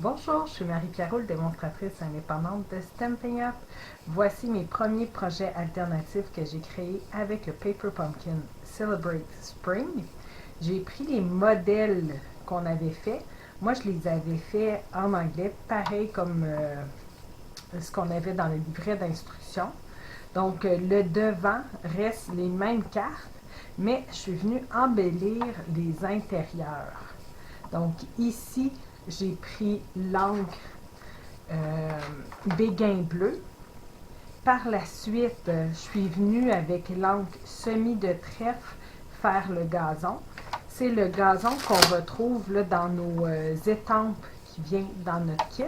Bonjour, je suis Marie-Carole, démonstratrice indépendante de Stampin' Up. Voici mes premiers projets alternatifs que j'ai créés avec le Paper Pumpkin Celebrate Spring. J'ai pris les modèles qu'on avait faits. Moi, je les avais faits en anglais, pareil comme ce qu'on avait dans le livret d'instruction. Donc, le devant reste les mêmes cartes, mais je suis venue embellir les intérieurs. Donc, ici, j'ai pris l'encre béguin bleu. Par la suite, je suis venue avec l'encre semis de trèfle faire le gazon. C'est le gazon qu'on retrouve là, dans nos étampes qui vient dans notre kit.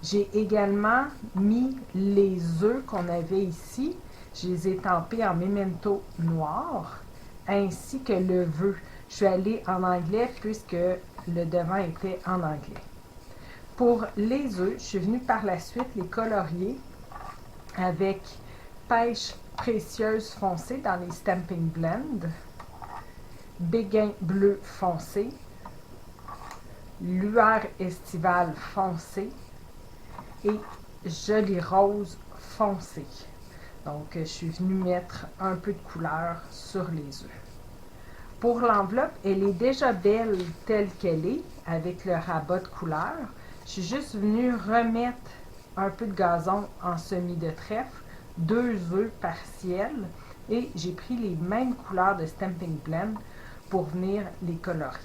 J'ai également mis les œufs qu'on avait ici. Je les ai tampés en memento noir, ainsi que le vœu. Je suis allée en anglais puisque le devant était en anglais. Pour les œufs, je suis venue par la suite les colorier avec pêche précieuse foncée dans les Stampin' Blend, béguin bleu foncé, lueur estivale foncée et joli rose foncé. Donc, je suis venue mettre un peu de couleur sur les œufs. Pour l'enveloppe, elle est déjà belle telle qu'elle est, avec le rabat de couleur. Je suis juste venue remettre un peu de gazon en semis de trèfle, 2 œufs partiels, et j'ai pris les mêmes couleurs de Stampin' Blend pour venir les colorier.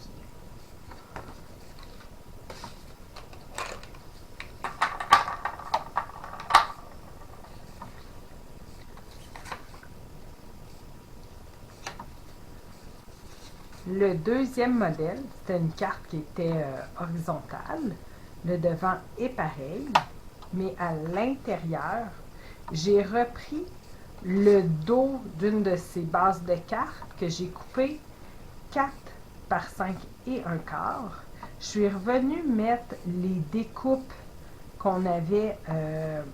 Le deuxième modèle, c'était une carte qui était horizontale. Le devant est pareil, mais à l'intérieur, j'ai repris le dos d'une de ces bases de cartes que j'ai coupé 4 par 5 et un quart. Je suis revenue mettre les découpes qu'on avait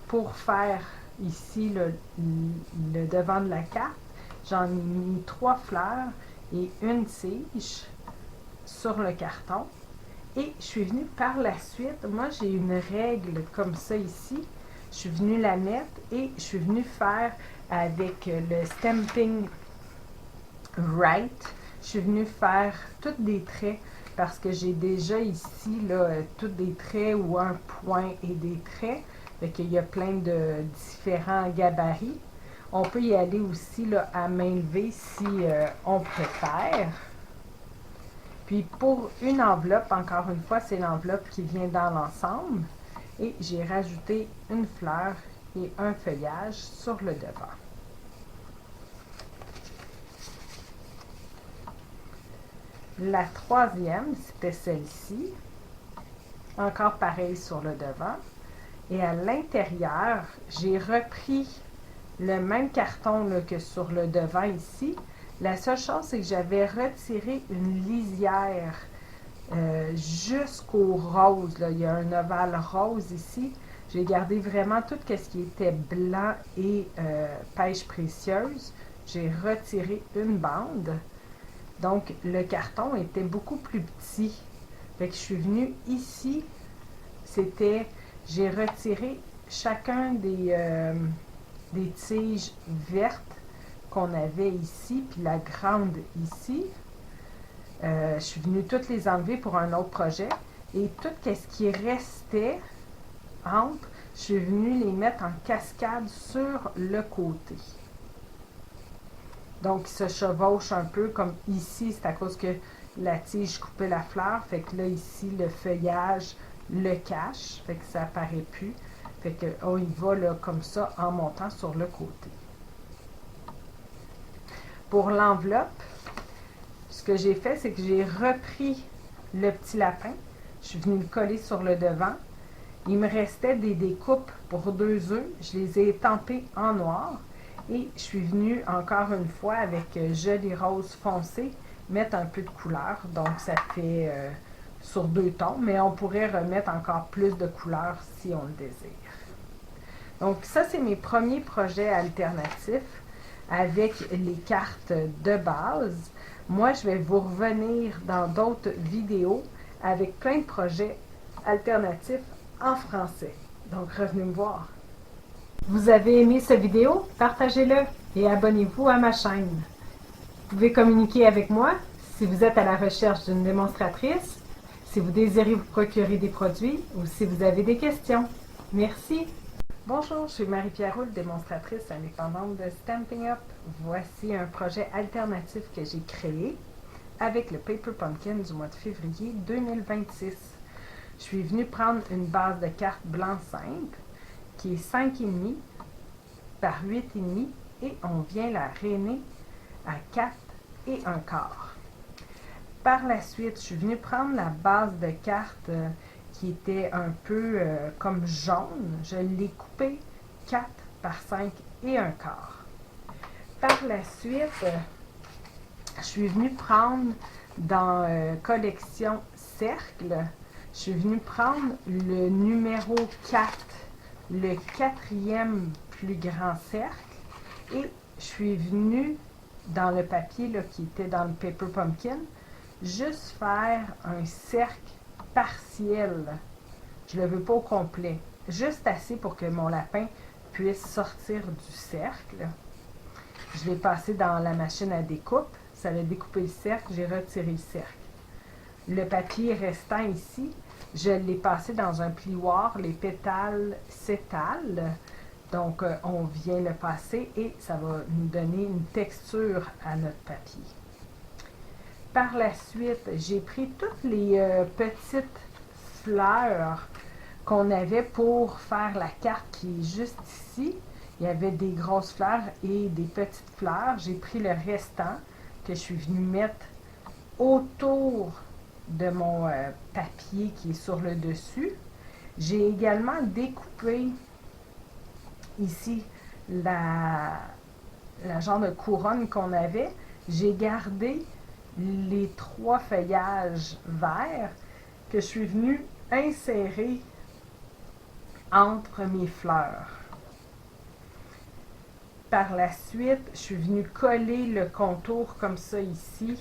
pour faire ici le devant de la carte. J'en ai mis 3 fleurs et une tige sur le carton. Et je suis venue par la suite, moi j'ai une règle comme ça ici, je suis venue la mettre et je suis venue faire avec le Stampin' Right, je suis venue faire tous des traits parce que j'ai déjà ici là, tous des traits ou un point et des traits, fait qu'il y a plein de différents gabarits. On peut y aller aussi là, à main levée si on préfère. Puis pour une enveloppe, encore une fois, c'est l'enveloppe qui vient dans l'ensemble. Et j'ai rajouté une fleur et un feuillage sur le devant. La troisième, c'était celle-ci. Encore pareil sur le devant. Et à l'intérieur, j'ai repris le même carton là, que sur le devant ici. La seule chose, c'est que j'avais retiré une lisière jusqu'au rose. Là. Il y a un ovale rose ici. J'ai gardé vraiment tout ce qui était blanc et pêche précieuse. J'ai retiré une bande. Donc, le carton était beaucoup plus petit. Fait que je suis venue ici. J'ai retiré chacun des tiges vertes qu'on avait ici, puis la grande ici. Je suis venue toutes les enlever pour un autre projet. Et tout ce qui restait entre, je suis venue les mettre en cascade sur le côté. Donc, il se chevauche un peu comme ici, c'est à cause que la tige coupait la fleur. Fait que là, ici, le feuillage le cache. Fait que ça apparaît plus. Fait que on y va là, comme ça en montant sur le côté. Pour l'enveloppe, ce que j'ai fait, c'est que j'ai repris le petit lapin. Je suis venue le coller sur le devant. Il me restait des découpes pour 2 œufs. Je les ai estampés en noir. Et je suis venue encore une fois avec joli rose foncé, mettre un peu de couleur. Donc, ça fait sur 2 tons, mais on pourrait remettre encore plus de couleur si on le désire. Donc, ça, c'est mes premiers projets alternatifs avec les cartes de base. Moi, je vais vous revenir dans d'autres vidéos avec plein de projets alternatif en français. Donc, revenez me voir. Vous avez aimé cette vidéo? Partagez-le et abonnez-vous à ma chaîne. Vous pouvez communiquer avec moi si vous êtes à la recherche d'une démonstratrice, si vous désirez vous procurer des produits ou si vous avez des questions. Merci! Bonjour, je suis Marie-Pierre Roule, démonstratrice indépendante de Stampin' Up. Voici un projet alternatif que j'ai créé avec le Paper Pumpkin du mois de février 2026. Je suis venue prendre une base de cartes blanc simple qui est 5,5 par 8,5 et on vient la rainer à 4 et un quart. Par la suite, je suis venue prendre la base de cartes qui était un peu comme jaune. Je l'ai coupée 4 par 5 et un quart. Par la suite, je suis venue prendre dans collection cercle, je suis venue prendre le numéro 4, le quatrième plus grand cercle, et je suis venue dans le papier là, qui était dans le Paper Pumpkin, juste faire un cercle partiel. Je ne le veux pas au complet, juste assez pour que mon lapin puisse sortir du cercle. Je l'ai passé dans la machine à découpe, ça a découpé le cercle, j'ai retiré le cercle. Le papier restant ici, je l'ai passé dans un plioir, les pétales s'étalent. Donc, on vient le passer et ça va nous donner une texture à notre papier. Par la suite, j'ai pris toutes les petites fleurs qu'on avait pour faire la carte qui est juste ici. Il y avait des grosses fleurs et des petites fleurs. J'ai pris le restant que je suis venue mettre autour de mon papier qui est sur le dessus. J'ai également découpé ici la genre de couronne qu'on avait. J'ai gardé les 3 feuillages verts que je suis venue insérer entre mes fleurs. Par la suite, je suis venue coller le contour comme ça ici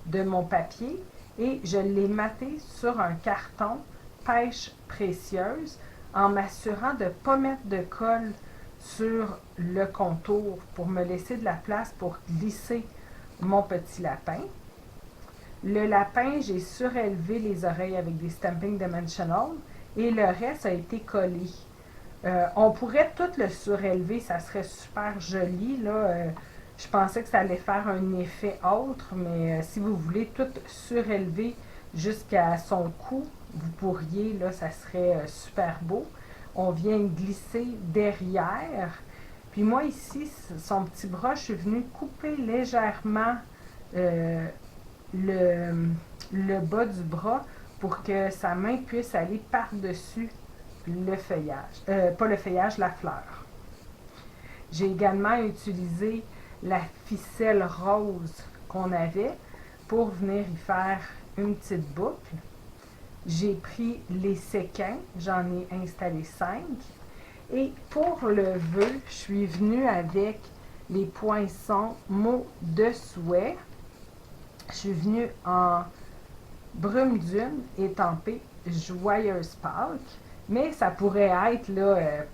de mon papier et je l'ai maté sur un carton pêche précieuse en m'assurant de ne pas mettre de colle sur le contour pour me laisser de la place pour glisser mon petit lapin. Le lapin, j'ai surélevé les oreilles avec des Stampin' Dimensional et le reste a été collé. On pourrait tout le surélever, ça serait super joli. Là, je pensais que ça allait faire un effet autre, mais si vous voulez tout surélever jusqu'à son cou, vous pourriez, là, ça serait super beau. On vient glisser derrière. Puis moi ici, son petit bras, je suis venue couper légèrement le bas du bras pour que sa main puisse aller par-dessus le feuillage, pas le feuillage, la fleur. J'ai également utilisé la ficelle rose qu'on avait pour venir y faire une petite boucle. J'ai pris les séquins, j'en ai installé 5. Et pour le vœu, je suis venue avec les poinçons mots de souhait. Je suis venue en brume dune étampée Joyeuse Pâques. Mais ça pourrait être, là,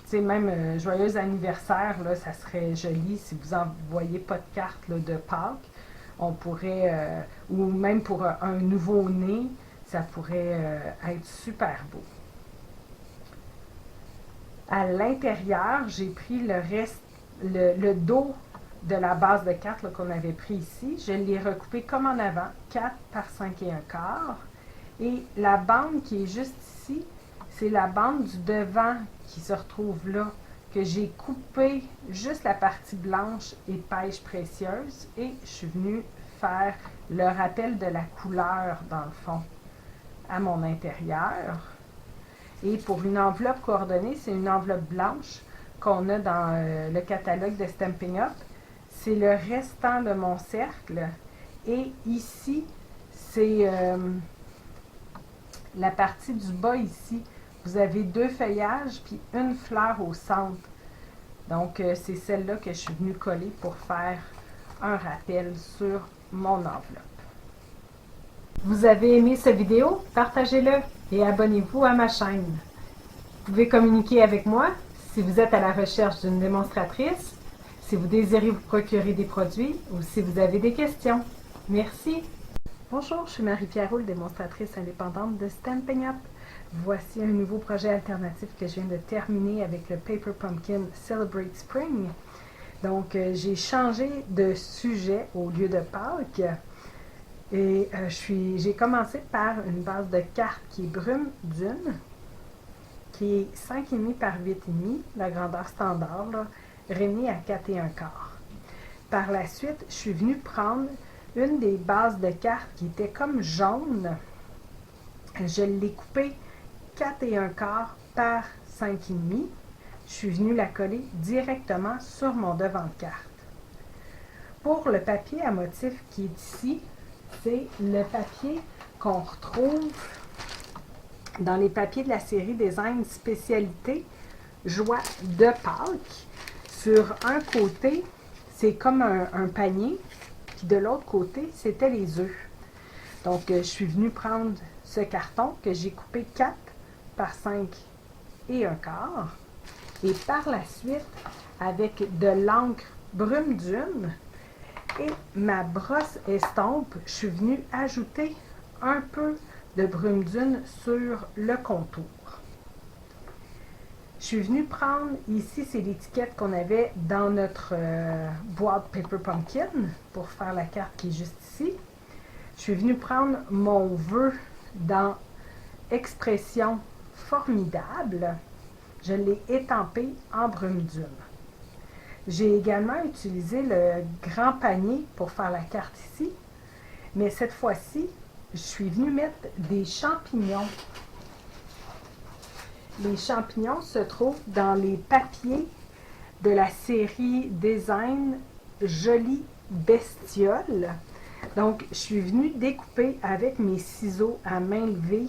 tu sais, même joyeux anniversaire, là, ça serait joli si vous n'envoyez pas de carte là, de Pâques. On pourrait, ou même pour un nouveau-né, ça pourrait être super beau. À l'intérieur, j'ai pris le reste, le dos de la base de carte qu'on avait pris ici. Je l'ai recoupé comme en avant, 4 par 5 et un quart. Et la bande qui est juste ici, c'est la bande du devant qui se retrouve là, que j'ai coupé juste la partie blanche et pêche précieuse. Et je suis venue faire le rappel de la couleur, dans le fond, à mon intérieur. Et pour une enveloppe coordonnée, c'est une enveloppe blanche qu'on a dans le catalogue de Stampin' Up. C'est le restant de mon cercle. Et ici, c'est la partie du bas ici. Vous avez 2 feuillages puis une fleur au centre. Donc, c'est celle-là que je suis venue coller pour faire un rappel sur mon enveloppe. Vous avez aimé cette vidéo? Partagez-le et abonnez-vous à ma chaîne. Vous pouvez communiquer avec moi si vous êtes à la recherche d'une démonstratrice, si vous désirez vous procurer des produits ou si vous avez des questions. Merci. Bonjour, je suis Marie-Pierre Roule, démonstratrice indépendante de Stampin' Up. Voici un nouveau projet alternatif que je viens de terminer avec le Paper Pumpkin Celebrate Spring. Donc, j'ai changé de sujet au lieu de Pâques. Et j'ai commencé par une base de cartes qui est Brume Dune, qui est 5,5 par 8,5, la grandeur standard, là, réunie à 4,25. Par la suite, je suis venue prendre une des bases de cartes qui était comme jaune. Je l'ai coupée 4,25 par 5,5. Je suis venue la coller directement sur mon devant de carte. Pour le papier à motif qui est ici, c'est le papier qu'on retrouve dans les papiers de la série Design Spécialité Joie de Pâques. Sur un côté, c'est comme un panier, puis de l'autre côté, c'était les œufs. Donc, je suis venue prendre ce carton que j'ai coupé 4 par 5 et un quart. Et par la suite, avec de l'encre Brume Dune et ma brosse estompe, je suis venue ajouter un peu de Brume Dune sur le contour. Je suis venue prendre, ici c'est l'étiquette qu'on avait dans notre boîte Paper Pumpkin pour faire la carte qui est juste ici. Je suis venue prendre mon vœu dans Expression formidable. Je l'ai étampé en Brume Dune. J'ai également utilisé le grand panier pour faire la carte ici, mais cette fois-ci, je suis venue mettre des champignons. Les champignons se trouvent dans les papiers de la série Design Jolie Bestiole. Donc, je suis venue découper avec mes ciseaux à main levée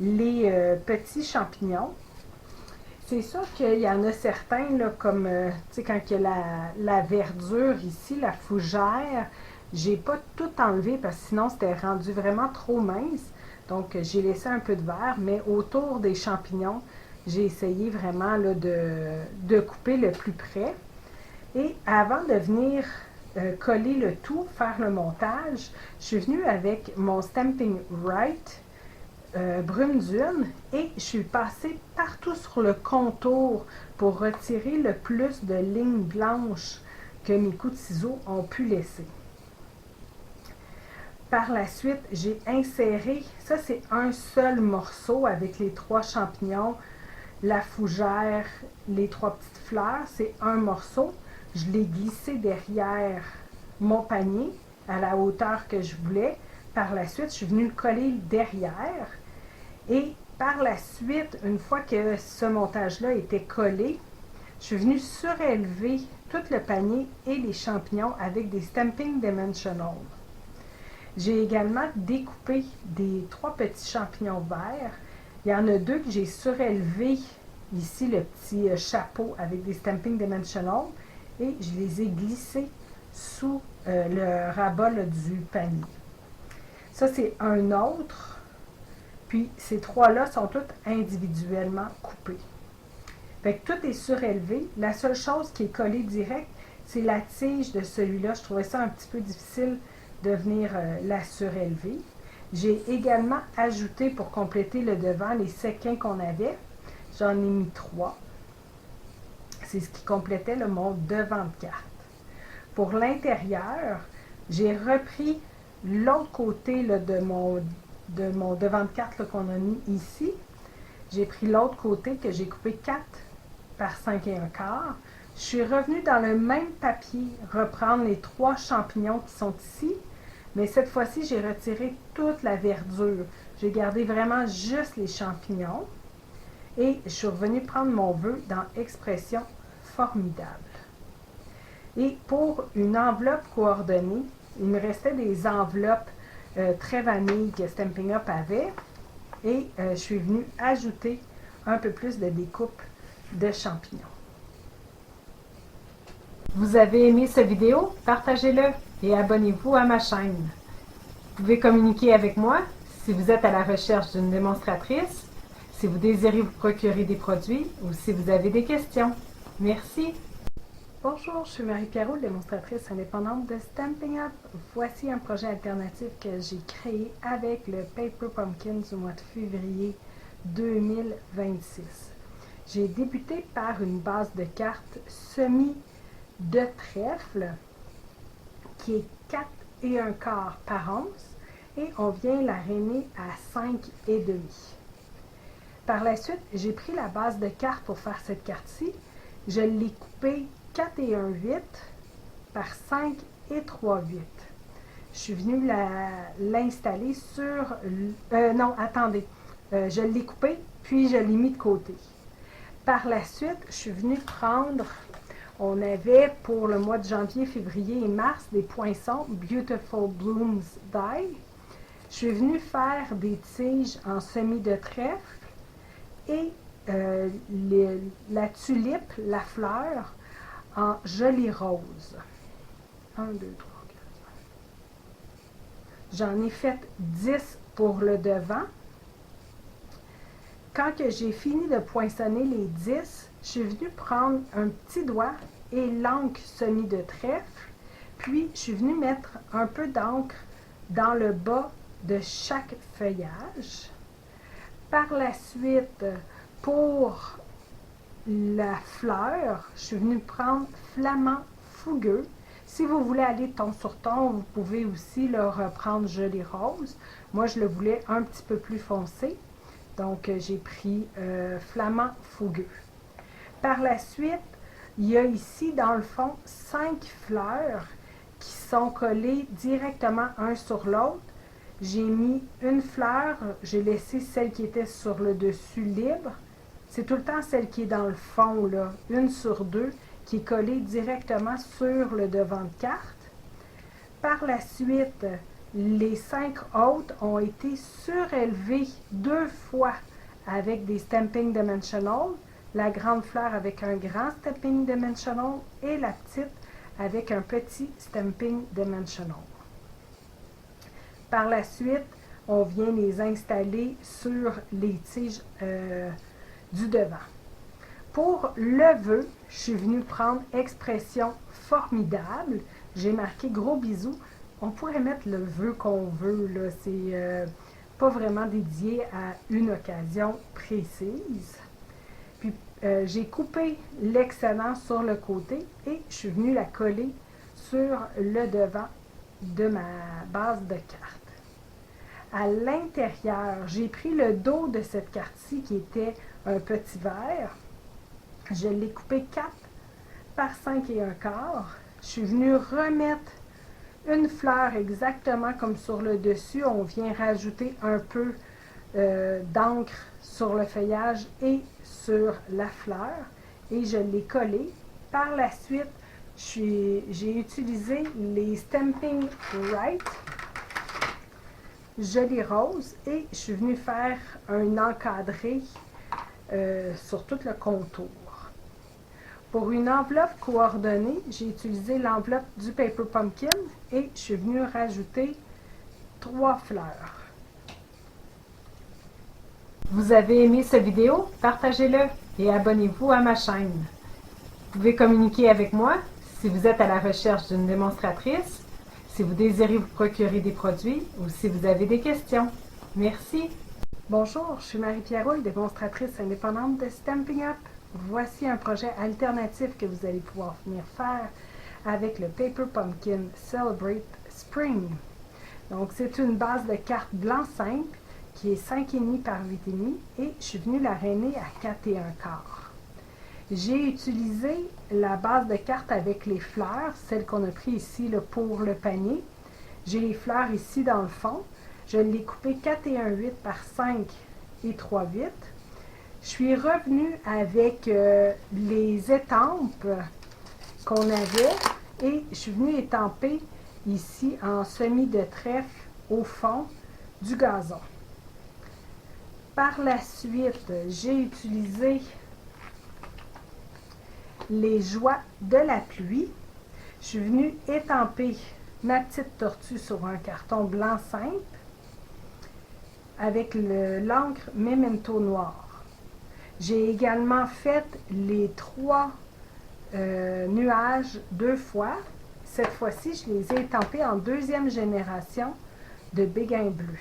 les petits champignons. C'est sûr qu'il y en a certains, là, comme, tu sais, quand il y a la verdure ici, la fougère, j'ai pas tout enlevé parce que sinon c'était rendu vraiment trop mince. Donc, j'ai laissé un peu de verre, mais autour des champignons, j'ai essayé vraiment là, de couper le plus près. Et avant de venir coller le tout, faire le montage, je suis venue avec mon Stampin' Right Brume Dune et je suis passée partout sur le contour pour retirer le plus de lignes blanches que mes coups de ciseaux ont pu laisser. Par la suite, j'ai inséré, ça c'est un seul morceau avec les 3 champignons, la fougère, les 3 petites fleurs, c'est un morceau. Je l'ai glissé derrière mon panier à la hauteur que je voulais. Par la suite, je suis venue le coller derrière. Et par la suite, une fois que ce montage-là était collé, je suis venue surélever tout le panier et les champignons avec des Stampin' Dimensional. J'ai également découpé des 3 petits champignons verts. Il y en a 2 que j'ai surélevés. Ici, le petit chapeau avec des Stampin' Dimensional. Et je les ai glissés sous le rabat là, du panier. Ça, c'est un autre. Puis, ces 3-là sont toutes individuellement coupées. Fait que tout est surélevé. La seule chose qui est collée direct, c'est la tige de celui-là. Je trouvais ça un petit peu difficile de venir la surélever. J'ai également ajouté, pour compléter le devant, les séquins qu'on avait. J'en ai mis 3. C'est ce qui complétait mon devant de carte. Pour l'intérieur, j'ai repris l'autre côté là, de mon devant de carte qu'on a mis ici. J'ai pris l'autre côté que j'ai coupé 4 par 5 et un quart. Je suis revenue dans le même papier reprendre les 3 champignons qui sont ici, mais cette fois-ci, j'ai retiré toute la verdure. J'ai gardé vraiment juste les champignons et je suis revenue prendre mon vœu dans Expression formidable. Et pour une enveloppe coordonnée, il me restait des enveloppes très vanille que Stampin' Up avait et je suis venue ajouter un peu plus de découpe de champignons. Vous avez aimé cette vidéo? Partagez-le et abonnez-vous à ma chaîne. Vous pouvez communiquer avec moi si vous êtes à la recherche d'une démonstratrice, si vous désirez vous procurer des produits ou si vous avez des questions. Merci. Bonjour, je suis Marie Pierrot, démonstratrice indépendante de Stampin' Up. Voici un projet alternatif que j'ai créé avec le Paper Pumpkin du mois de février 2026. J'ai débuté par une base de cartes semi de trèfle qui est 4 et un quart par once et on vient l'aréner à 5 et demi. Par la suite, j'ai pris la base de cartes pour faire cette carte-ci. Je l'ai coupée 4 et 1/8 par 5 et 3/8. Je suis venue l'installer sur... non, attendez. Je l'ai coupée, puis je l'ai mis de côté. Par la suite, je suis venue prendre... On avait pour le mois de janvier, février et mars des poinçons Beautiful Blooms Die. Je suis venue faire des tiges en semis de trèfle et la tulipe, la fleur, en joli rose. 1, 2, 3, 4. J'en ai fait 10 pour le devant. Quand j'ai fini de poinçonner les 10, je suis venue prendre un petit doigt et l'encre semi de trèfle, puis je suis venue mettre un peu d'encre dans le bas de chaque feuillage. Par la suite, pour la fleur, je suis venue prendre Flamand Fougueux. Si vous voulez aller ton sur ton, vous pouvez aussi le reprendre Gelée Rose. Moi, je le voulais un petit peu plus foncé. Donc, j'ai pris Flamand Fougueux. Par la suite, il y a ici, dans le fond, 5 fleurs qui sont collées directement un sur l'autre. J'ai mis une fleur, j'ai laissé celle qui était sur le dessus libre. C'est tout le temps celle qui est dans le fond, là, 1 sur 2, qui est collée directement sur le devant de carte. Par la suite, les 5 autres ont été surélevées 2 fois avec des Stampin' Dimensional, la grande fleur avec un grand Stampin' Dimensional et la petite avec un petit Stampin' Dimensional. Par la suite, on vient les installer sur les tiges du devant. Pour le vœu, je suis venue prendre Expression formidable. J'ai marqué gros bisous. On pourrait mettre le vœu qu'on veut, là. C'est pas vraiment dédié à une occasion précise. Puis j'ai coupé l'excellent sur le côté et je suis venue la coller sur le devant de ma base de carte. À l'intérieur, j'ai pris le dos de cette carte-ci qui était un petit verre. Je l'ai coupé 4 par 5 et un quart. Je suis venue remettre une fleur exactement comme sur le dessus. On vient rajouter un peu d'encre sur le feuillage et sur la fleur. Et je l'ai collé. Par la suite, j'ai utilisé les Stampin' Right Gelée Rose et je suis venue faire un encadré sur tout le contour. Pour une enveloppe coordonnée, j'ai utilisé l'enveloppe du Paper Pumpkin et je suis venue rajouter 3 fleurs. Vous avez aimé cette vidéo? Partagez-le et abonnez-vous à ma chaîne. Vous pouvez communiquer avec moi si vous êtes à la recherche d'une démonstratrice, si vous désirez vous procurer des produits ou si vous avez des questions. Merci. Bonjour, je suis Marie Pierrot, démonstratrice indépendante de Stampin' Up. Voici un projet alternatif que vous allez pouvoir venir faire avec le Paper Pumpkin Celebrate Spring. Donc, c'est une base de cartes blanc simple qui est 5,5 par 8,5 et je suis venue l'aréner à 4 et un quart. J'ai utilisé la base de cartes avec les fleurs, celle qu'on a pris ici là, pour le panier. J'ai les fleurs ici dans le fond. Je l'ai coupé 4 et 1/8 par 5 et 3/8. Je suis revenue avec les étampes qu'on avait et je suis venue étamper ici en semis de trèfle au fond du gazon. Par la suite, j'ai utilisé les joies de la pluie. Je suis venue étamper ma petite tortue sur un carton blanc simple avec l'encre Memento noir. J'ai également fait les 3 nuages 2 fois. Cette fois-ci, je les ai étampés en 2e génération de béguin bleu.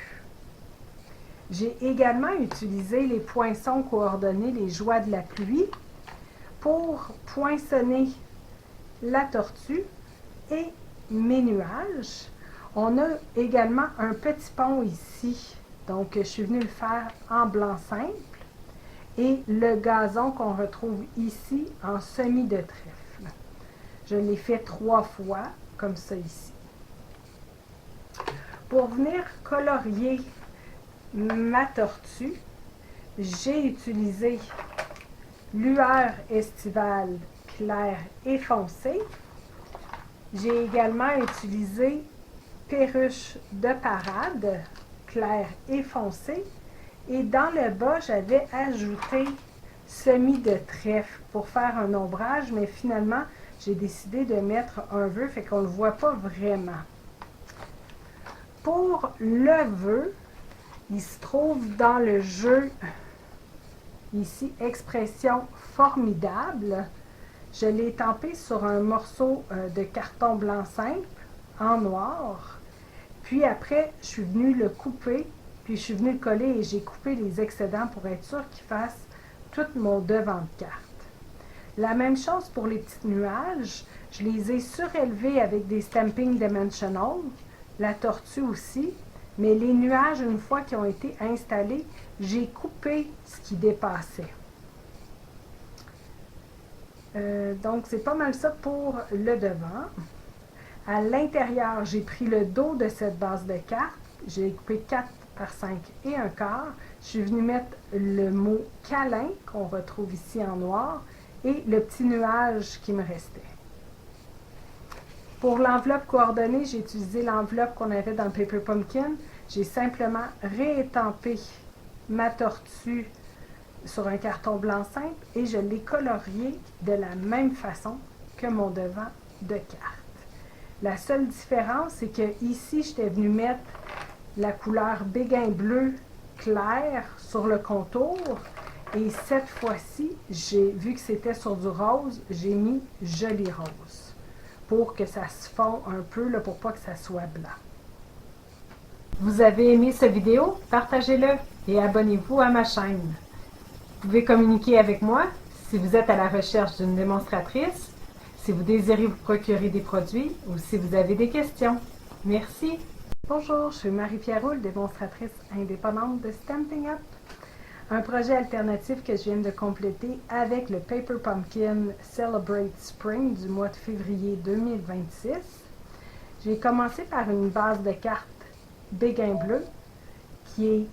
J'ai également utilisé les poinçons coordonnés, les joies de la pluie, pour poinçonner la tortue et mes nuages. On a également un petit pont ici, donc je suis venue le faire en blanc simple, et le gazon qu'on retrouve ici en semis de trèfle. Je l'ai fait 3 fois, comme ça ici. Pour venir colorier ma tortue, j'ai utilisé lueur estivale claire et foncée. J'ai également utilisé perruche de parade claire et foncée. Et dans le bas, j'avais ajouté semis de trèfle pour faire un ombrage, mais finalement, j'ai décidé de mettre un vœu, fait qu'on ne le voit pas vraiment. Pour le vœu, il se trouve dans le jeu, ici, Expression formidable. Je l'ai étampé sur un morceau de carton blanc simple, en noir. Puis après, je suis venue le couper, puis je suis venue le coller et j'ai coupé les excédents pour être sûr qu'il fasse tout mon devant de carte. La même chose pour les petits nuages. Je les ai surélevés avec des Stamping Dimensional, la tortue aussi. Mais les nuages, une fois qu'ils ont été installés, j'ai coupé ce qui dépassait. Donc, c'est pas mal ça pour le devant. À l'intérieur, j'ai pris le dos de cette base de carte. J'ai coupé 4 par 5 et un quart. Je suis venue mettre le mot câlin qu'on retrouve ici en noir et le petit nuage qui me restait. Pour l'enveloppe coordonnée, j'ai utilisé l'enveloppe qu'on avait dans le Paper Pumpkin. J'ai simplement réétampé ma tortue sur un carton blanc simple et je l'ai colorié de la même façon que mon devant de carte. La seule différence, c'est que ici, j'étais venue mettre la couleur béguin bleu clair sur le contour. Et cette fois-ci, vu que c'était sur du rose, j'ai mis joli rose pour que ça se fond un peu, là, pour pas que ça soit blanc. Vous avez aimé cette vidéo? Partagez-le et abonnez-vous à ma chaîne. Vous pouvez communiquer avec moi si vous êtes à la recherche d'une démonstratrice, si vous désirez vous procurer des produits ou si vous avez des questions. Merci! Bonjour, je suis Marie-Pierre Roule, démonstratrice indépendante de Stampin' Up, un projet alternatif que je viens de compléter avec le Paper Pumpkin Celebrate Spring du mois de février 2026. J'ai commencé par une base de cartes béguin bleu qui est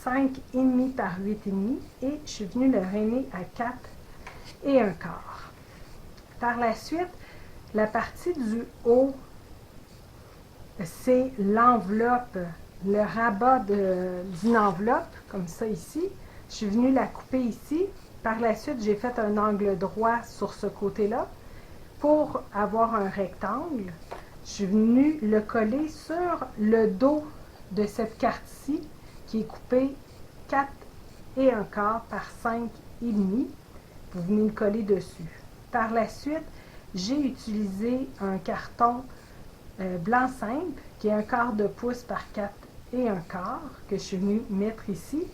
5,5 par 8,5 et je suis venue le rainer à 4 et un quart. Par la suite, la partie du haut, c'est l'enveloppe, le rabat d'une enveloppe, comme ça ici. Je suis venue la couper ici. Par la suite, j'ai fait un angle droit sur ce côté-là pour avoir un rectangle. Je suis venue le coller sur le dos de cette carte-ci qui est coupée 4 et un quart par 5,5. Vous venez le coller dessus. Par la suite, j'ai utilisé un carton blanc simple qui est 1/4 de pouce par 4 et un quart que je suis venue mettre ici.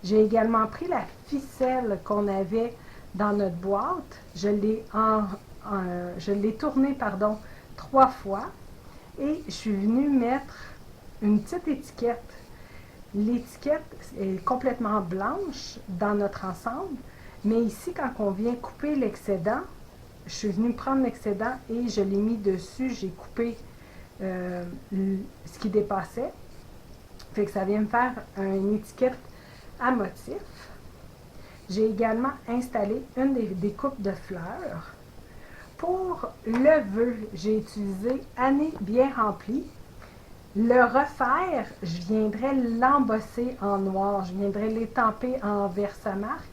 J'ai également pris la ficelle qu'on avait dans notre boîte. Je l'ai tournée 3 fois et je suis venue mettre une petite étiquette. L'étiquette est complètement blanche dans notre ensemble, mais ici, quand on vient couper l'excédent, je suis venue prendre l'excédent et je l'ai mis dessus. J'ai coupé ce qui dépassait. Fait que ça vient me faire une étiquette à motif. J'ai également installé une des coupes de fleurs. Pour le vœu, j'ai utilisé Année bien remplie. Le refaire, je viendrais l'embosser en noir. Je viendrais l'étamper en Versamark.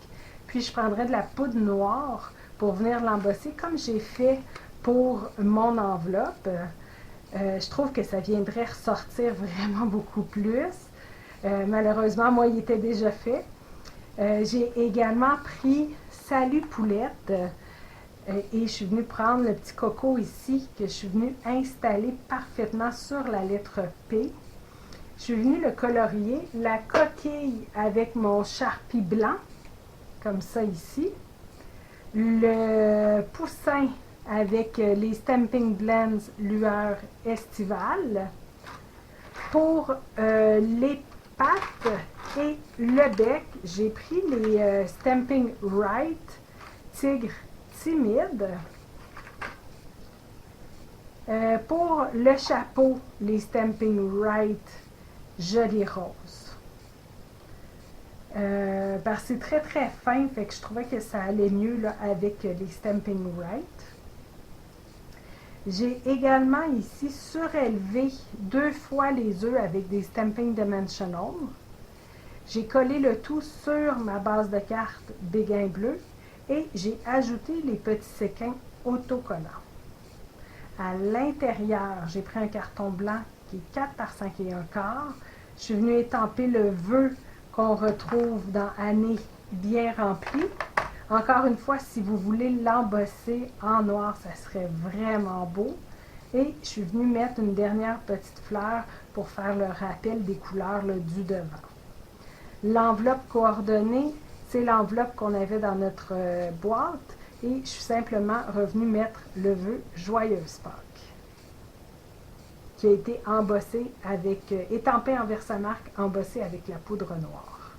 Puis je prendrais de la poudre noire pour venir l'embosser comme j'ai fait pour mon enveloppe. Je trouve que ça viendrait ressortir vraiment beaucoup plus. Malheureusement, moi, il était déjà fait. J'ai également pris Salut Poulette et je suis venue prendre le petit coco ici que je suis venue installer parfaitement sur la lettre P. Je suis venue le colorier, la coquille avec mon Sharpie blanc, comme ça ici. Le poussin avec les Stamping Blends lueur estivale. Pour les pattes et le bec, j'ai pris les Stamping Right Tigre Timide. Pour le chapeau, les Stamping Right Joli Rose. Parce que c'est très très fin, fait que je trouvais que ça allait mieux là, avec les Stamping Right. J'ai également ici surélevé 2 fois les œufs avec des Stamping Dimensional. J'ai collé le tout sur ma base de carte béguin bleu et j'ai ajouté les petits séquins autocollants. À l'intérieur, j'ai pris un carton blanc qui est 4 par 5 et 1/4. Je suis venue étamper le vœu qu'on retrouve dans Année bien remplie. Encore une fois, si vous voulez l'embosser en noir, ça serait vraiment beau. Et je suis venue mettre une dernière petite fleur pour faire le rappel des couleurs là, du devant. L'enveloppe coordonnée, c'est l'enveloppe qu'on avait dans notre boîte. Et je suis simplement revenue mettre le vœu Joyeuse Pâques, qui a été embossé avec, étampé en Versamark, embossé avec la poudre noire.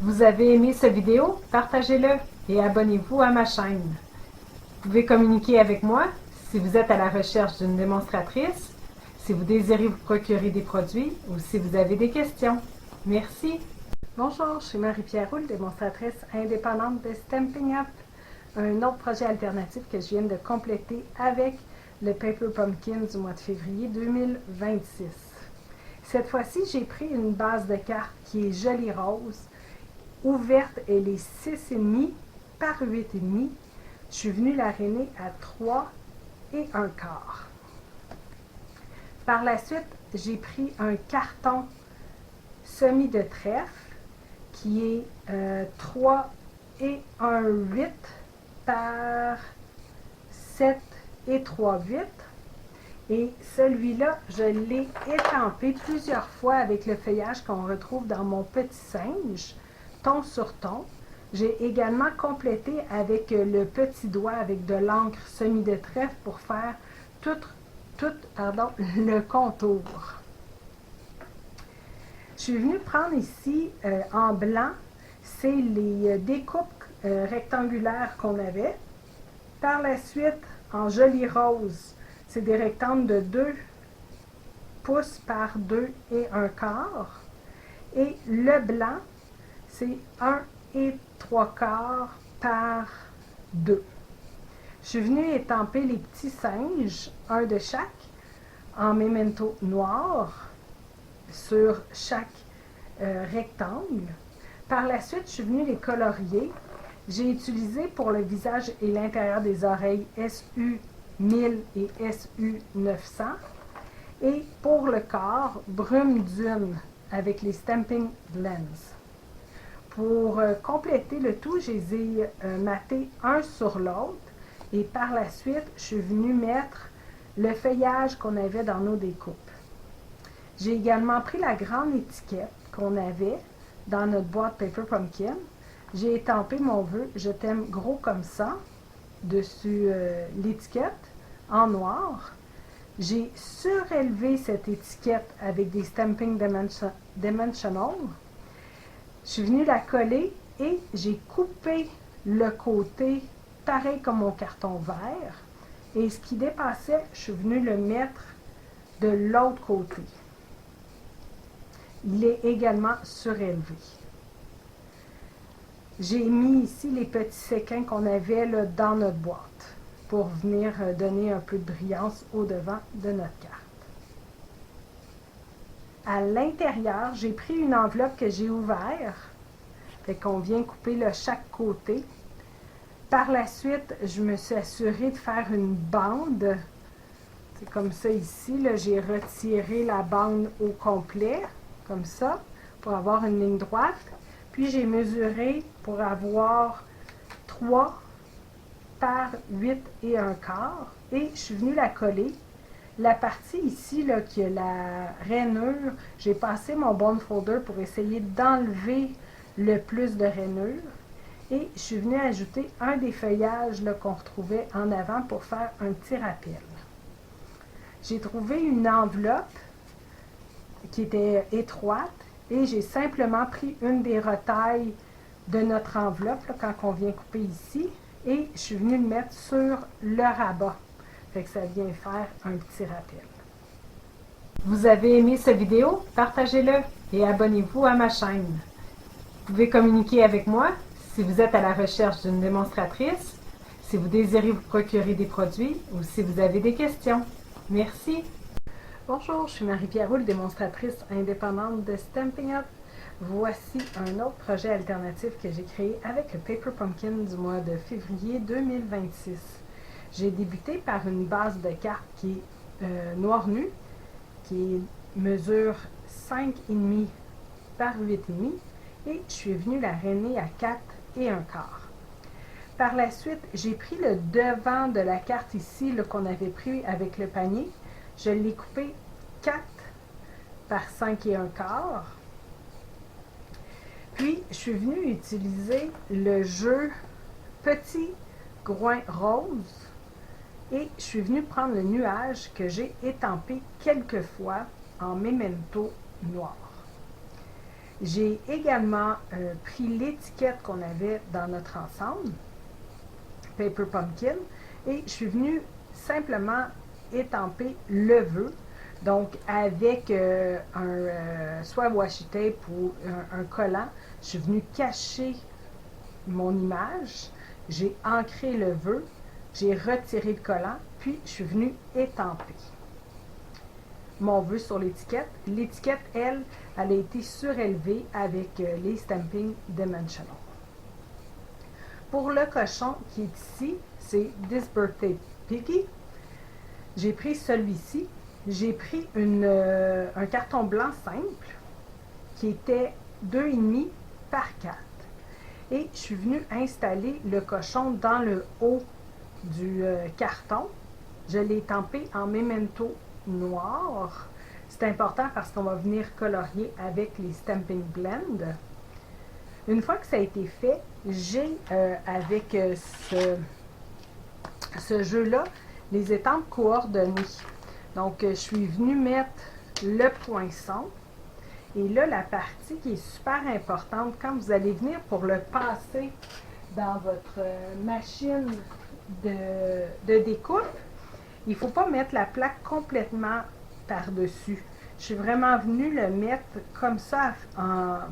Vous avez aimé cette vidéo? Partagez-le et abonnez-vous à ma chaîne. Vous pouvez communiquer avec moi si vous êtes à la recherche d'une démonstratrice, si vous désirez vous procurer des produits ou si vous avez des questions. Merci! Bonjour, je suis Marie-Pierre Roule, démonstratrice indépendante de Stampin' Up, un autre projet alternatif que je viens de compléter avec le Paper Pumpkin du mois de février 2026. Cette fois-ci, j'ai pris une base de cartes qui est Joli Rose, ouverte, elle est 6,5 par 8,5. Je suis venue l'aréner à 3 et 1/4. Par la suite, j'ai pris un carton semi de trèfle qui est 3 et 1/8 par 7 et 3/8. Et celui-là, je l'ai étampé plusieurs fois avec le feuillage qu'on retrouve dans mon petit singe, ton sur ton. J'ai également complété avec le petit doigt avec de l'encre semi de trèfle pour faire tout le contour. Je suis venue prendre ici en blanc, c'est les découpes rectangulaires qu'on avait. Par la suite, en Joli Rose, c'est des rectangles de 2 pouces par 2 et 1/4. Et le blanc, c'est 1 et 3/4 par 2. Je suis venue étamper les petits singes, un de chaque, en memento noir sur chaque rectangle. Par la suite, je suis venue les colorier. J'ai utilisé pour le visage et l'intérieur des oreilles SU 1000 et SU 900. Et pour le corps, brume dune avec les Stamping Blends. Pour compléter le tout, je les ai matés un sur l'autre. Et par la suite, je suis venue mettre le feuillage qu'on avait dans nos découpes. J'ai également pris la grande étiquette qu'on avait dans notre boîte Paper Pumpkin. J'ai étampé mon vœu « Je t'aime gros comme ça » dessus l'étiquette en noir. J'ai surélevé cette étiquette avec des Stamping Dimensional. Je suis venue la coller et j'ai coupé le côté pareil comme mon carton vert. Et ce qui dépassait, je suis venue le mettre de l'autre côté. Il est également surélevé. J'ai mis ici les petits séquins qu'on avait là, dans notre boîte pour venir donner un peu de brillance au devant de notre carte. À l'intérieur, j'ai pris une enveloppe que j'ai ouverte. Fait qu'on vient couper là, chaque côté. Par la suite, je me suis assurée de faire une bande C'est comme ça ici. J'ai retiré la bande au complet, comme ça, pour avoir une ligne droite. Puis j'ai mesuré pour avoir 3 par 8 et un quart. Et je suis venue la coller. La partie ici, là, qui a la rainure, j'ai passé mon bond folder pour essayer d'enlever le plus de rainure. Et je suis venue ajouter un des feuillages qu'on retrouvait en avant pour faire un petit rappel. J'ai trouvé une enveloppe qui était étroite et j'ai simplement pris une des retailles de notre enveloppe là, quand on vient couper ici et je suis venue le mettre sur le rabat. Fait que ça vient faire un petit rappel. Vous avez aimé cette vidéo? Partagez-le et abonnez-vous à ma chaîne. Vous pouvez communiquer avec moi si vous êtes à la recherche d'une démonstratrice, si vous désirez vous procurer des produits ou si vous avez des questions. Merci! Bonjour, je suis Marie-Pierre Roule, démonstratrice indépendante de Stampin' Up. Voici un autre projet alternatif que j'ai créé avec le Paper Pumpkin du mois de février 2026. J'ai débuté par une base de cartes qui est noir nu, qui mesure 5,5 par 8,5 et je suis venue la rainer à 4 et un quart. Par la suite, j'ai pris le devant de la carte ici qu'on avait pris avec le panier. Je l'ai coupé 4 par 5 et un quart. Puis, je suis venue utiliser le jeu Petit Groin Rose et je suis venue prendre le nuage que j'ai étampé quelques fois en memento noir. J'ai également pris l'étiquette qu'on avait dans notre ensemble, Paper Pumpkin, et je suis venue simplement étamper le vœu, donc avec soit washi tape ou un collant. Je suis venue cacher mon image, j'ai ancré le vœu, j'ai retiré le collant, puis je suis venue étamper mon vœu sur l'étiquette. L'étiquette, elle a été surélevée avec les Stampin' Dimensional. Pour le cochon qui est ici, c'est This Birthday Piggy. J'ai pris celui-ci. J'ai pris un carton blanc simple qui était 2,5 par 4. Et je suis venue installer le cochon dans le haut du carton. Je l'ai étampé en memento noir. C'est important parce qu'on va venir colorier avec les Stampin' Blend. Une fois que ça a été fait, j'ai avec ce jeu-là les étampes coordonnées. Donc, je suis venue mettre le poinçon. Et là, la partie qui est super importante, quand vous allez venir pour le passer dans votre machine de découpe, il ne faut pas mettre la plaque complètement par-dessus. Je suis vraiment venue le mettre comme ça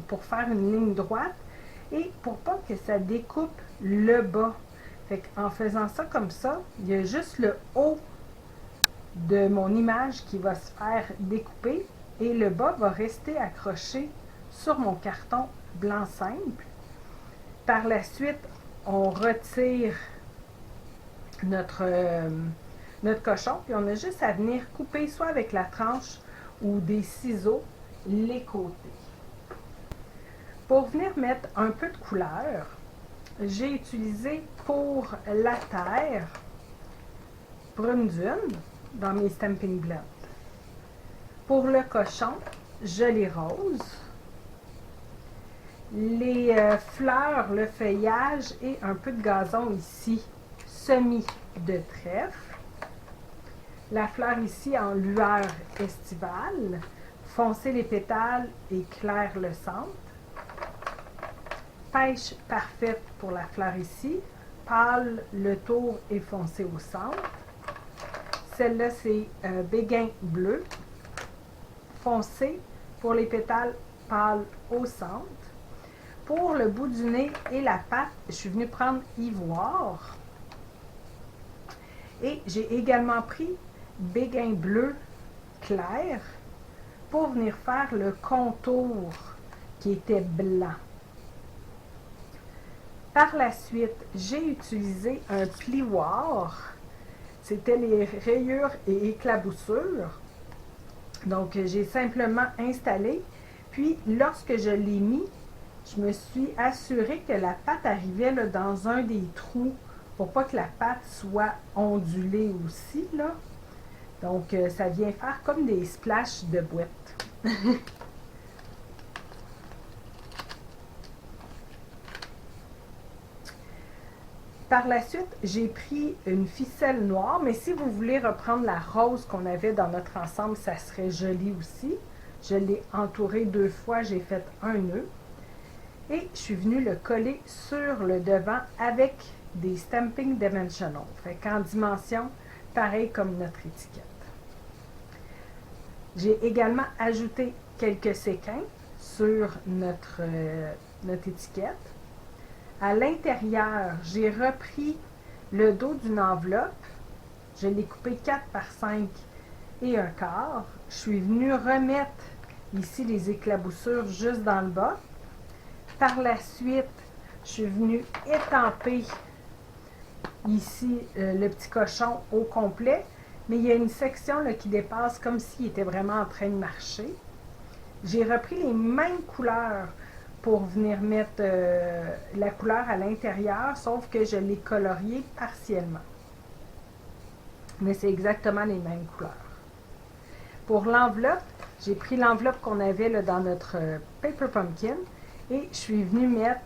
pour faire une ligne droite et pour pas que ça découpe le bas. Fait qu'en faisant ça comme ça, il y a juste le haut de mon image qui va se faire découper et le bas va rester accroché sur mon carton blanc simple. Par la suite, on retire notre cochon, puis on a juste à venir couper soit avec la tranche ou des ciseaux les côtés. Pour venir mettre un peu de couleur, j'ai utilisé pour la terre brune dune dans mes Stampin' Blend. Pour le cochon, je les rose. Les fleurs, le feuillage et un peu de gazon ici, semis de trèfle. La fleur ici en lueur estivale, foncé les pétales et clair le centre. Pêche parfaite pour la fleur ici, pâle le tour et foncé au centre. Celle-là, c'est béguin bleu, foncé pour les pétales, pâle au centre. Pour le bout du nez et la patte, je suis venue prendre ivoire. Et j'ai également pris béguin bleu clair pour venir faire le contour qui était blanc. Par la suite, j'ai utilisé un plioir. c'était les rayures et éclaboussures. Donc, j'ai simplement installé. Puis, lorsque je l'ai mis, je me suis assurée que la pâte arrivait là, dans un des trous pour pas que la pâte soit ondulée aussi, là. Donc, ça vient faire comme des splashes de boîte. Par la suite, j'ai pris une ficelle noire, mais si vous voulez reprendre la rose qu'on avait dans notre ensemble, ça serait joli aussi. Je l'ai entouré 2 fois, j'ai fait un nœud. Et je suis venue le coller sur le devant avec des Stampin' Dimensional. Fait qu'en dimension, pareil comme notre étiquette. J'ai également ajouté quelques séquins sur notre étiquette. À l'intérieur, j'ai repris le dos d'une enveloppe. Je l'ai coupé 4 par 5 et un quart. Je suis venue remettre ici les éclaboussures juste dans le bas. Par la suite, je suis venue étamper ici le petit cochon au complet. Mais il y a une section là, qui dépasse comme s'il était vraiment en train de marcher. J'ai repris les mêmes couleurs pour venir mettre la couleur à l'intérieur, sauf que je l'ai colorié partiellement. Mais c'est exactement les mêmes couleurs. Pour l'enveloppe, j'ai pris l'enveloppe qu'on avait là, dans notre Paper Pumpkin et je suis venue mettre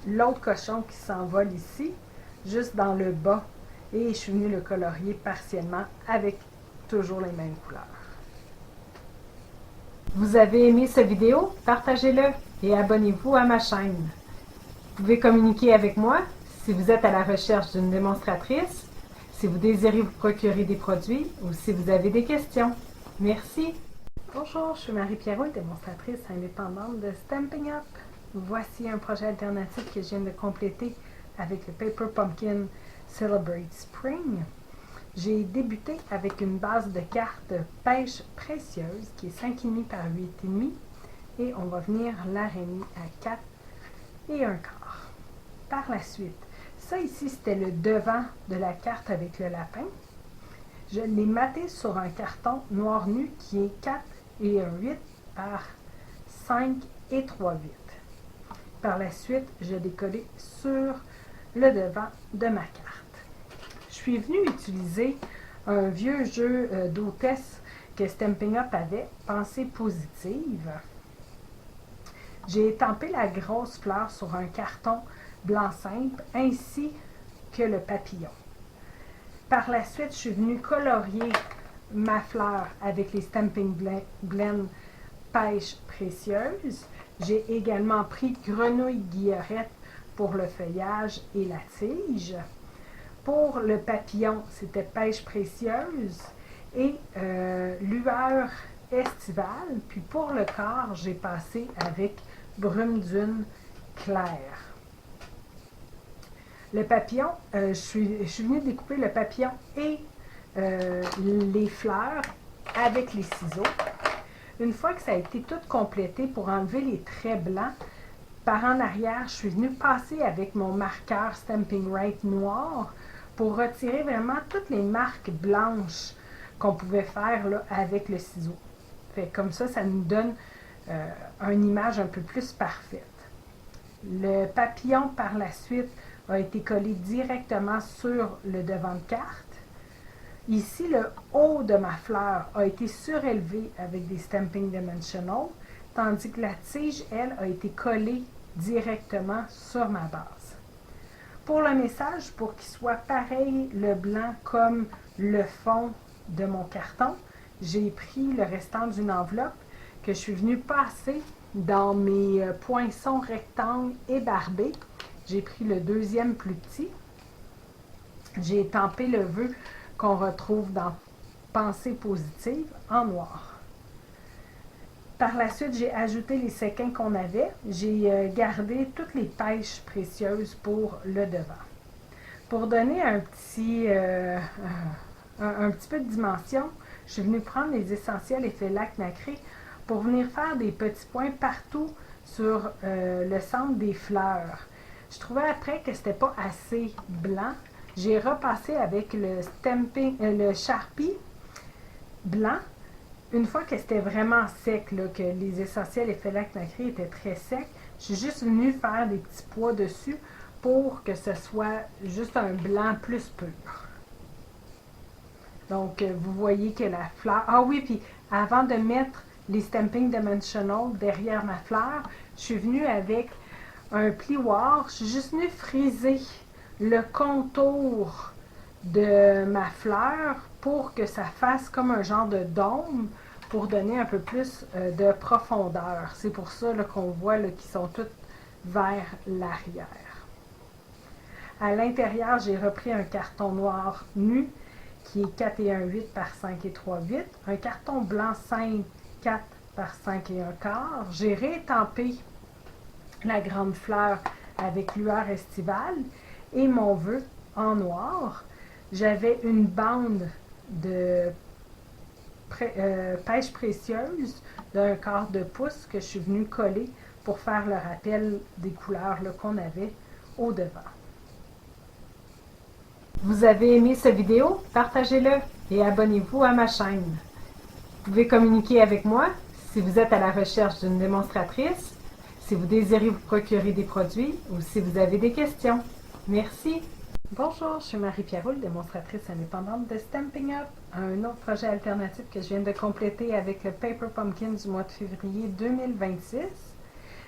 l'autre cochon qui s'envole ici, juste dans le bas. Et je suis venue le colorier partiellement avec toujours les mêmes couleurs. Vous avez aimé cette vidéo? Partagez-le et abonnez-vous à ma chaîne. Vous pouvez communiquer avec moi si vous êtes à la recherche d'une démonstratrice, si vous désirez vous procurer des produits ou si vous avez des questions. Merci! Bonjour, je suis Marie-Pierrot, démonstratrice indépendante de Stampin' Up! Voici un projet alternatif que je viens de compléter avec le Paper Pumpkin Celebrate Spring. J'ai débuté avec une base de cartes pêche précieuse qui est 5,5 par 8,5 et on va venir l'araignée à 4 et un quart. Par la suite, ça ici c'était le devant de la carte avec le lapin. Je l'ai maté sur un carton noir nu qui est 4 et un 8 par 5 et 3/8. Par la suite, je l'ai collé sur le devant de ma carte. Je suis venue utiliser un vieux jeu d'hôtesse que Stampin' Up avait, Pensée positive. J'ai étampé la grosse fleur sur un carton blanc simple ainsi que le papillon. Par la suite, je suis venue colorier ma fleur avec les Stampin' Blend Pêche précieuse. J'ai également pris Grenouille Guillerette pour le feuillage et la tige. Pour le papillon, c'était Pêche précieuse et Lueur estivale. Puis pour le corps, j'ai passé avec Brume dune claire. Le papillon, je suis venue découper le papillon et les fleurs avec les ciseaux. Une fois que ça a été tout complété, pour enlever les traits blancs, par en arrière, je suis venue passer avec mon marqueur Stampin' Right noir pour retirer vraiment toutes les marques blanches qu'on pouvait faire là, avec le ciseau. Fait comme ça nous donne une image un peu plus parfaite. Le papillon, par la suite, a été collé directement sur le devant de carte. Ici, le haut de ma fleur a été surélevé avec des Stampin' Dimensional, tandis que la tige, elle, a été collée directement sur ma base. Pour le message, pour qu'il soit pareil, le blanc comme le fond de mon carton, j'ai pris le restant d'une enveloppe que je suis venue passer dans mes poinçons rectangles ébarbés. J'ai pris le deuxième plus petit. J'ai étampé le vœu qu'on retrouve dans Pensée positive en noir. Par la suite, j'ai ajouté les séquins qu'on avait. J'ai gardé toutes les pêches précieuses pour le devant. Pour donner un petit peu de dimension, je suis venue prendre les essentiels effets lac nacré pour venir faire des petits points partout sur le centre des fleurs. Je trouvais après que c'était pas assez blanc. j'ai repassé avec le le Sharpie blanc. Une fois que c'était vraiment sec, là, que les essentiels effets lac nacré étaient très secs, je suis juste venue faire des petits pois dessus pour que ce soit juste un blanc plus pur. Donc, vous voyez que la fleur... Ah oui, puis avant de mettre les Stamping Dimensional derrière ma fleur, je suis venue avec un plioir. Je suis juste venue friser le contour de ma fleur pour que ça fasse comme un genre de dôme pour donner un peu plus de profondeur. C'est pour ça qu'on voit qu'ils sont toutes vers l'arrière. À l'intérieur, j'ai repris un carton noir nu qui est 4 et 1 8 par 5 et 3 8, un carton blanc 5 4 par 5 et 1 quart. J'ai réétampé la grande fleur avec lueur estivale et mon vœu en noir. J'avais une bande de pêche précieuse d'un quart de pouce que je suis venue coller pour faire le rappel des couleurs qu'on avait au devant. Vous avez aimé cette vidéo? Partagez-le et abonnez-vous à ma chaîne. Vous pouvez communiquer avec moi si vous êtes à la recherche d'une démonstratrice, si vous désirez vous procurer des produits ou si vous avez des questions. Merci! Bonjour, je suis Marie-Pierre Roule, démonstratrice indépendante de Stampin' Up, un autre projet alternatif que je viens de compléter avec le Paper Pumpkin du mois de février 2026.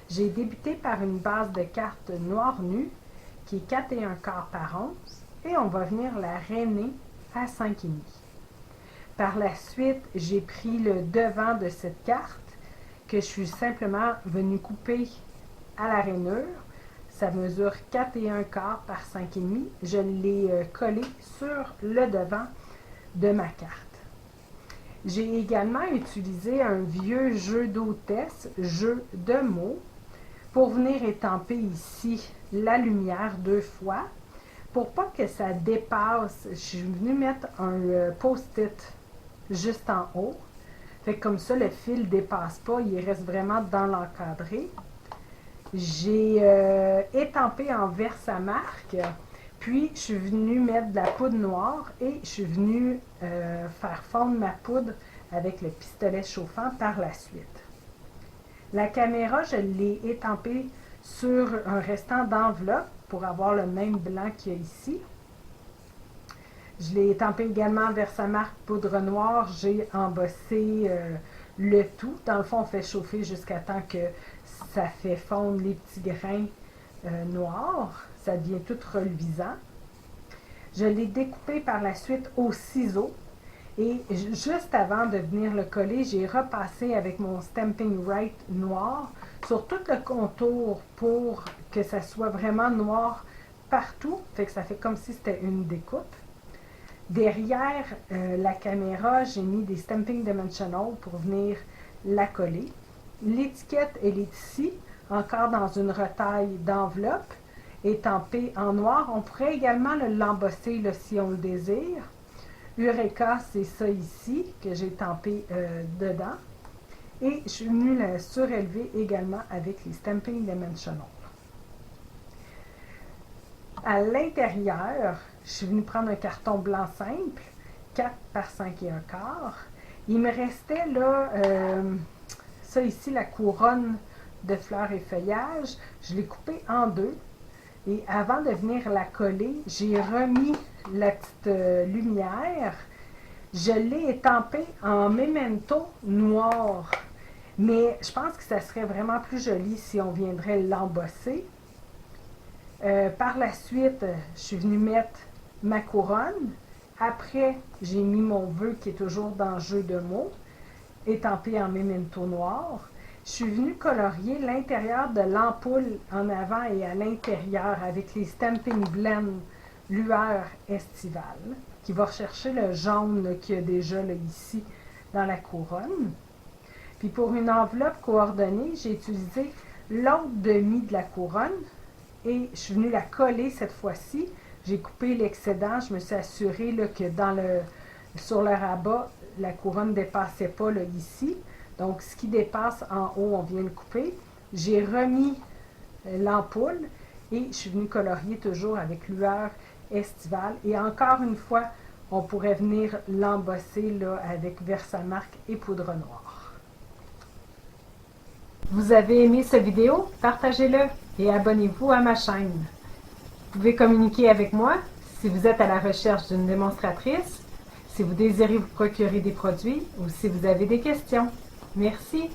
J'ai débuté par une base de cartes noire nue qui est 4 et 1 quart par 11 et on va venir la rainer à 5,5. Par la suite, j'ai pris le devant de cette carte que je suis simplement venue couper à la rainure. Ça mesure 4 et 1 quart par 5,5. Je l'ai collé sur le devant de ma carte. J'ai également utilisé un vieux jeu d'hôtesse, jeu de mots, pour venir étamper ici la lumière 2 fois. Pour pas que ça dépasse, je suis venue mettre un post-it juste en haut. Fait que comme ça, le fil ne dépasse pas, il reste vraiment dans l'encadré. J'ai étampé en Versamark, puis je suis venue mettre de la poudre noire et je suis venue faire fondre ma poudre avec le pistolet chauffant par la suite. La caméra, je l'ai étampée sur un restant d'enveloppe pour avoir le même blanc qu'il y a ici. Je l'ai étampé également en Versamark poudre noire. J'ai embossé le tout. Dans le fond, on fait chauffer jusqu'à temps que ça fait fondre les petits grains noirs. Ça devient tout reluisant. Je l'ai découpé par la suite au ciseau. Et juste avant de venir le coller, j'ai repassé avec mon Stampin' Right noir sur tout le contour pour que ça soit vraiment noir partout. Fait que ça fait comme si c'était une découpe. Derrière la caméra, j'ai mis des Stamping Dimensional pour venir la coller. L'étiquette, elle est ici, encore dans une retaille d'enveloppe, étampée en noir. On pourrait également l'embosser si on le désire. Eureka, c'est ça ici que j'ai tampé dedans. Et je suis venue la surélever également avec les Stamping Dimensional. À l'intérieur, je suis venue prendre un carton blanc simple, 4 par 5 et 1 quart. Il me restait là, ça ici, la couronne de fleurs et feuillages. Je l'ai coupée en deux. Et avant de venir la coller, j'ai remis la petite lumière. Je l'ai étampée en memento noir. Mais je pense que ça serait vraiment plus joli si on viendrait l'embosser. Par la suite, je suis venue mettre ma couronne. Après, j'ai mis mon vœu qui est toujours dans le jeu de mots, étampé en memento noir. Je suis venue colorier l'intérieur de l'ampoule en avant et à l'intérieur avec les Stampin' Blend lueur estivale, qui va rechercher le jaune qu'il y a déjà ici dans la couronne. Puis pour une enveloppe coordonnée, j'ai utilisé l'autre demi de la couronne et je suis venue la coller cette fois-ci. J'ai coupé l'excédent, je me suis assurée que sur le rabat, la couronne ne dépassait pas ici. Donc, ce qui dépasse en haut, on vient le couper. J'ai remis l'ampoule et je suis venue colorier toujours avec lueur estival. Et encore une fois, on pourrait venir l'embosser là, avec Versamark et poudre noire. Vous avez aimé cette vidéo? Partagez-le et abonnez-vous à ma chaîne. Vous pouvez communiquer avec moi si vous êtes à la recherche d'une démonstratrice, si vous désirez vous procurer des produits ou si vous avez des questions. Merci.